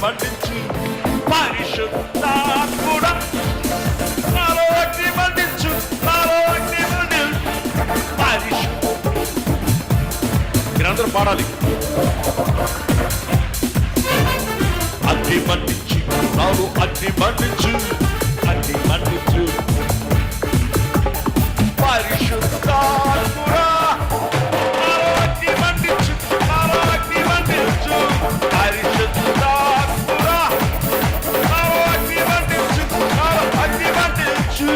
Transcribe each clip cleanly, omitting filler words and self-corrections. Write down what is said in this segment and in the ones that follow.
మండించు పరిశుద్ధాత్ముడా నాలో అగ్ని మండించు నాలో అగ్ని మండించు మీరందరూ పాడాలి. అగ్ని మండించు నాలో అగ్ని మండించు అగ్ని మండించు పరిశుద్ధాత్ముడా నాలో అగ్ని మండించు నాలో అగ్ని మండించు పరిశుద్ధాత్ముడా నాలో అగ్ని మండించు నాలో అగ్ని మండించు.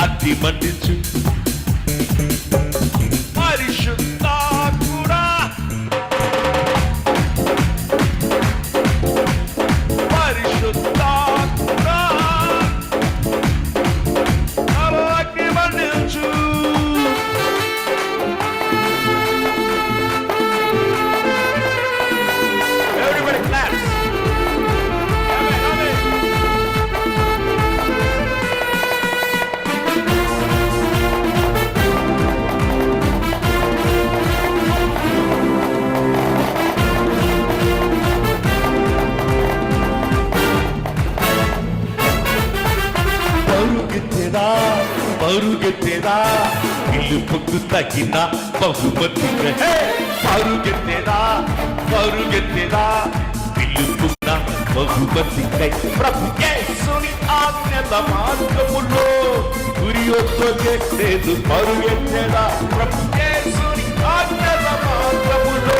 అగ్ని మండించు పరిశుద్ధాత్ముడా పరిశుద్ధాత్ముడా నాలో అగ్ని మండించు. Everybody claps. పరుగెత్తేదా పిలుపుకు తగిన బహుమతిగా పరుగెత్తేదా పరుగెత్తేదా పిలుపున బహుమతికై ప్రభు యేసుని ఆజ్ఞల మార్గములో గురియొత్తలేదు పరుగెత్తేదా ప్రభు యేసుని ఆజ్ఞల మార్గములో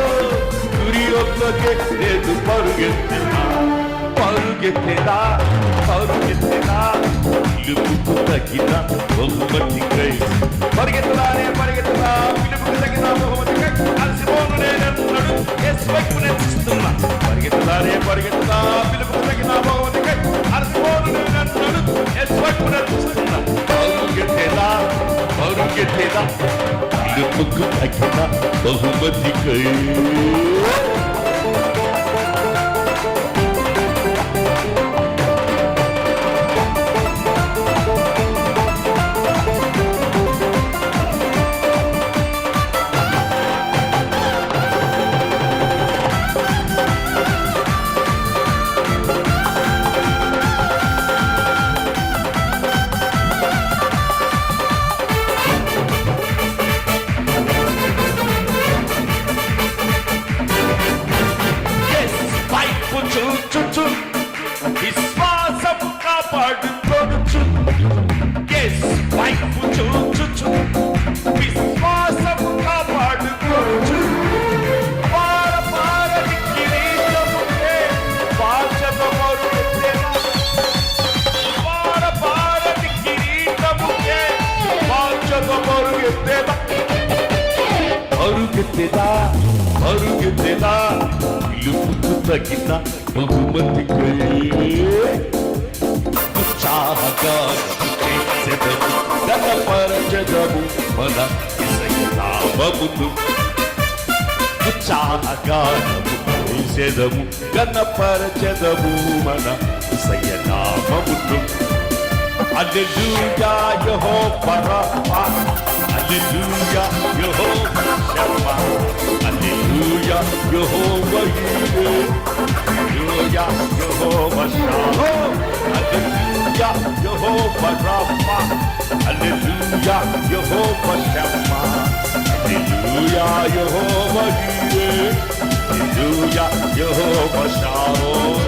గురియొత్తలేదు పరుగెత్తేదా పరుగెత్తేదా పరుగెత్తేదా పిలుపుకు తగిన బహుమతికై పరిగెత్తలానే పరిగెత్తలా పిలుపుకు తగిన బహుమతికై అలసిపోను నేనన్నాడు యేసు వైపు నేను చూస్తున్నా పరిగెత్తలానే పరిగెత్తలా పిలుపుకు తగిన బహుమతికై అలసిపోను నేనన్నాడు యేసు వైపు నేను చూస్తున్నా పరుగెత్తేదా పరుగెత్తేదా పిలుపుకు తగిన బహుమతికై. విశ్వాసము కాపాడుకోవచ్చు వైపు చూచుచు విశ్వాసము కాపాడుకోవచ్చు పారపారని కిరీటముకే బాధ్యత మరుగెత్తేదా పారపారని కిరీటముకే బాధ్యత మరుగెత్తేదా మరుగెత్తేదా మరుగెత్తేదా పిలుపుకు తగిన బహుమతికై ఉత్సాహంగా చేసెదము ఘనపరచెదము మన యేసయ్య నామమును ఉత్సాహంగా చేసెదము ఘనపరచెదము మన యేసయ్య నామమును. హల్లెలూయా యెహోవా రఫా హల్లెలూయా యెహోవా షమ్మా హల్లెలూయా యెహోవా యీరే హల్లెలూయా యెహోవా షాలోమ్ హల్లెలూయా యెహోవా రఫా హల్లెలూయా యెహోవా షమ్మా హల్లెలూయా యెహోవా యీరే హల్లెలూయా యెహోవా షాలోమ్.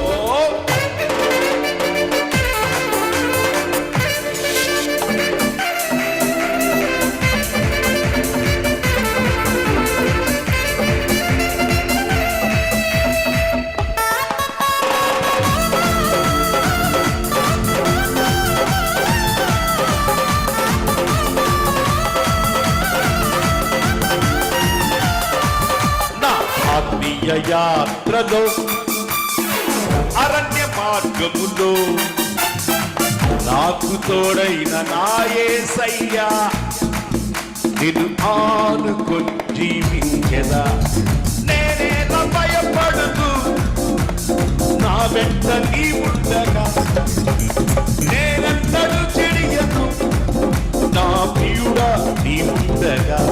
ఆత్మీయ యాత్రలో అరణ్య మార్గములో నాకు తోడైన నా యేసయ్యా నిన్ను ఆనుకొని జీవించెదా నేనేలా భయపడదు నా వెంట నీ ఉండగా నేనంతడు చెడియను నా ప్రియుడా నీ ఉండగా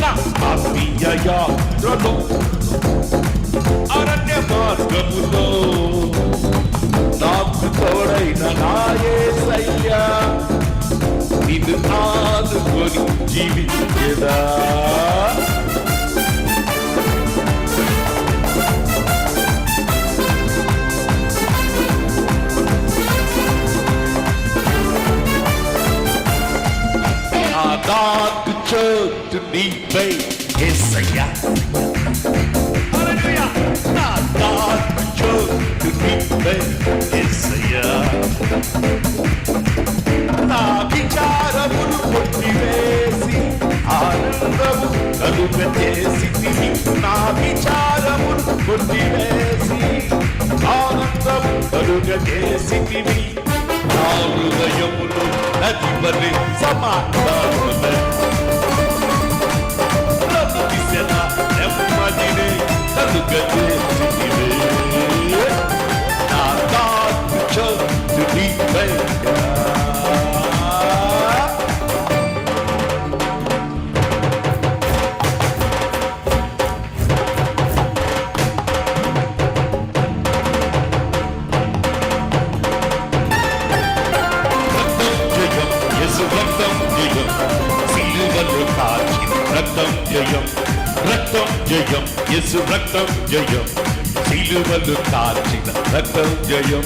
నా ఆత్మీయ యాత్రలో అరణ్య మార్గములో నాకు తోడైన నా యేసయ్యా నిన్ను ఆనుకొని జీవించెదా నాకు చోటు నీపై యేసయ్యా హల్లెలూయా నాకు చోటు నీపై యేసయ్యా నా విచారములు కొట్టివేసి ఆనందము కలుగజేసితివి నా విచారములు కొట్టివేసి ఆనందము కలుగజేసితివి నా హృదయములు నది వలె సమాధానములై బ్రతికిసెన నెమ్మదినే కలుగజేసితివే నా నాకు చోటు నీపై రక్తం జయం యేసు రక్తం జయం సిలువలు కాచిన రక్తం జయం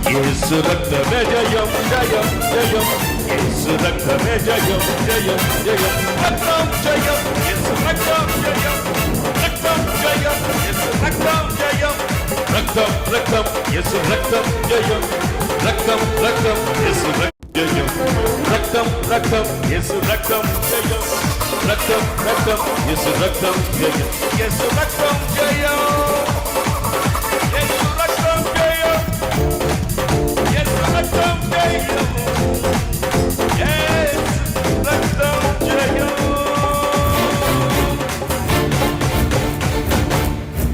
యేసు రక్తమే జయం జయం జయం యేసు రక్తమే జయం జయం జయం రక్తం జయం యేసు రక్తం జయం రక్తం జయం యేసు రక్తం జయం రక్తం రక్తం యేసు రక్తం జయం రక్తం రక్తం యేసు జయం రక్తం రక్తం యేసు రక్తం జయం రక్తం రక్తం యేసు రక్తం జయం యేసు రక్తం